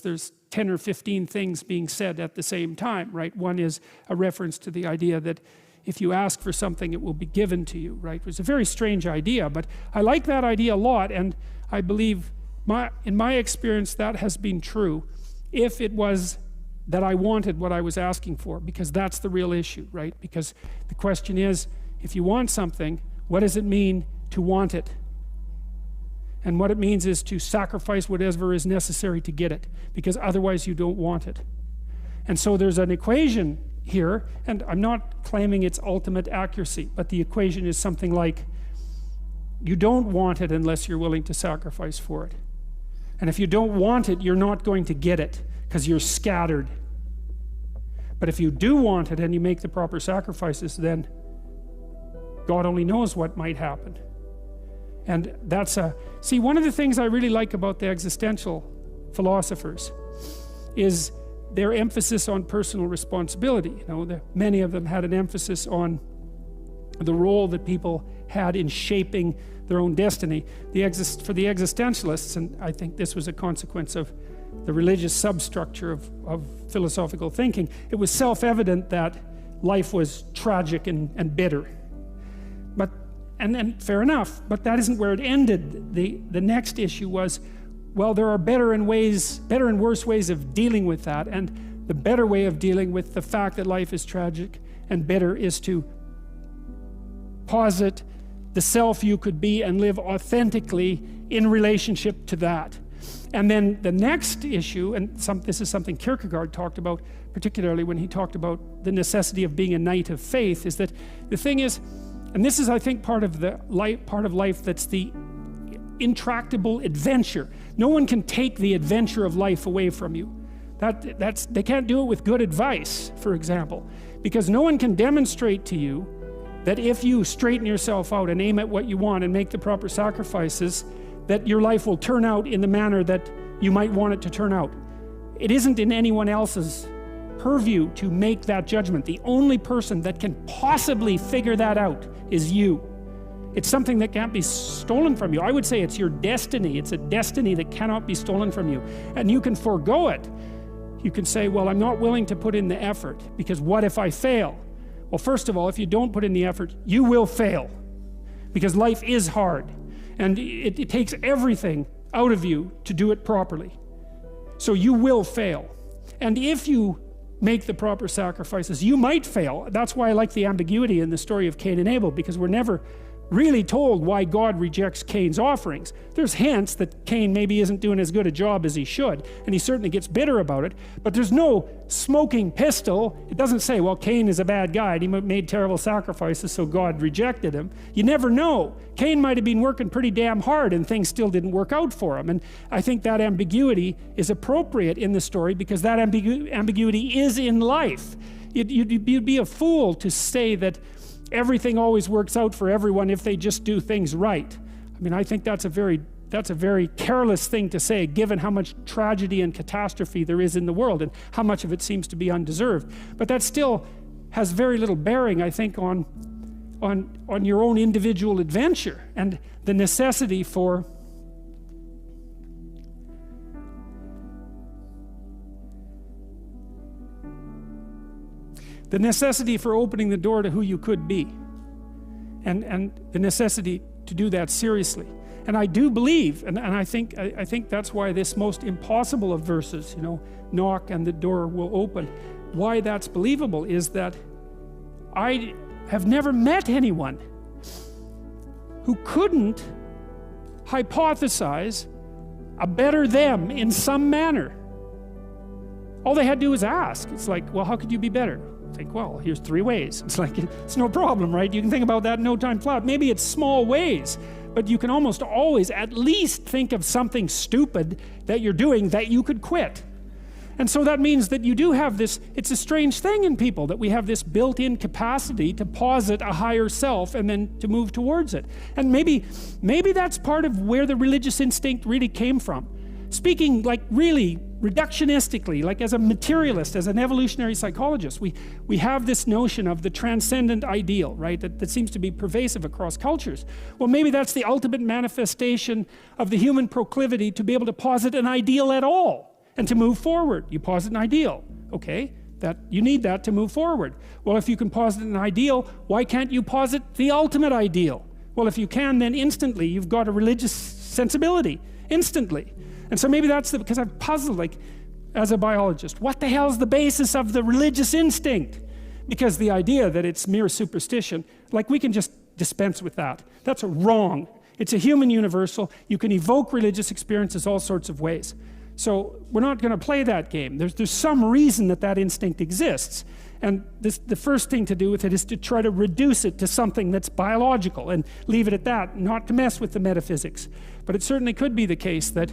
there's 10 or 15 things being said at the same time, right? One is a reference to the idea that if you ask for something, it will be given to you, right? It's a very strange idea, but I like that idea a lot, and I believe, in my experience, that has been true if it was that I wanted what I was asking for, because that's the real issue, right? Because the question is, if you want something, what does it mean to want it? And what it means is to sacrifice whatever is necessary to get it, because otherwise you don't want it. And so there's an equation here, and I'm not claiming its ultimate accuracy, but the equation is something like, you don't want it unless you're willing to sacrifice for it. And if you don't want it, you're not going to get it, because you're scattered. But if you do want it and you make the proper sacrifices, then God only knows what might happen. And that's see, one of the things I really like about the existential philosophers is their emphasis on personal responsibility. You know, many of them had an emphasis on the role that people had in shaping their own destiny. For the existentialists, and I think this was a consequence of the religious substructure of philosophical thinking, it was self-evident that life was tragic and bitter. And fair enough, but that isn't where it ended. The next issue was, well, there are better and worse ways of dealing with that, and the better way of dealing with the fact that life is tragic and bitter is to posit the self you could be and live authentically in relationship to that. And then the next issue, and this is something Kierkegaard talked about, particularly when he talked about the necessity of being a knight of faith, is that the thing is, and this is, I think, part of life that's the intractable adventure. No one can take the adventure of life away from you. They can't do it with good advice, for example, because no one can demonstrate to you that if you straighten yourself out and aim at what you want and make the proper sacrifices, that your life will turn out in the manner that you might want it to turn out. It isn't in anyone else's purview to make that judgment. The only person that can possibly figure that out is you. It's something that can't be stolen from you. I would say it's your destiny. It's a destiny that cannot be stolen from you. And you can forego it. You can say, well, I'm not willing to put in the effort, because what if I fail? Well, first of all, if you don't put in the effort, you will fail, because life is hard. And it takes everything out of you to do it properly. So you will fail. And if you make the proper sacrifices, you might fail. That's why I like the ambiguity in the story of Cain and Abel, because we're never really told why God rejects Cain's offerings. There's hints that Cain maybe isn't doing as good a job as he should, and he certainly gets bitter about it, but there's no smoking pistol. It doesn't say, well, Cain is a bad guy and he made terrible sacrifices, so God rejected him. You never know. Cain might have been working pretty damn hard and things still didn't work out for him. And I think that ambiguity is appropriate in the story, because that ambiguity is in life. You'd be a fool to say that everything always works out for everyone if they just do things right. I mean, I think that's a very careless thing to say, given how much tragedy and catastrophe there is in the world and how much of it seems to be undeserved. But that still has very little bearing, I think, on your own individual adventure and the necessity for opening the door to who you could be, and the necessity to do that seriously. And I do believe, and I think that's why this most impossible of verses, you know, knock and the door will open, why that's believable is that I have never met anyone who couldn't hypothesize a better them in some manner. All they had to do was ask. It's like, well, how could you be better? Think, well, here's 3 ways. It's like, it's no problem, right? You can think about that in no time flat. Maybe it's small ways, but you can almost always at least think of something stupid that you're doing that you could quit. And so that means that you do have this, it's a strange thing in people, that we have this built-in capacity to posit a higher self and then to move towards it. And maybe that's part of where the religious instinct really came from. Speaking like really reductionistically, like as a materialist, as an evolutionary psychologist, we have this notion of the transcendent ideal, right, that seems to be pervasive across cultures. Well, maybe that's the ultimate manifestation of the human proclivity to be able to posit an ideal at all. And to move forward, you posit an ideal. Okay, that you need that to move forward. Well, if you can posit an ideal, why can't you posit the ultimate ideal? Well, if you can, then instantly you've got a religious sensibility, instantly. And so maybe that's because I've puzzled, like, as a biologist, what the hell is the basis of the religious instinct? Because the idea that it's mere superstition, like, we can just dispense with that. That's wrong. It's a human universal. You can evoke religious experiences all sorts of ways. So we're not going to play that game. There's some reason that instinct exists. And the first thing to do with it is to try to reduce it to something that's biological and leave it at that, not to mess with the metaphysics. But it certainly could be the case that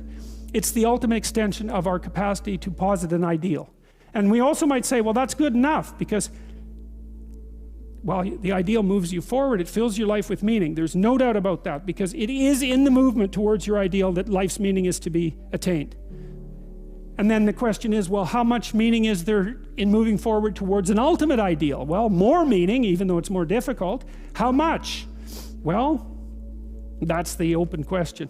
it's the ultimate extension of our capacity to posit an ideal. And we also might say, well, that's good enough, because, well, the ideal moves you forward. It fills your life with meaning. There's no doubt about that, because it is in the movement towards your ideal that life's meaning is to be attained. And then the question is, well, how much meaning is there in moving forward towards an ultimate ideal? Well, more meaning, even though it's more difficult. How much? Well, that's the open question.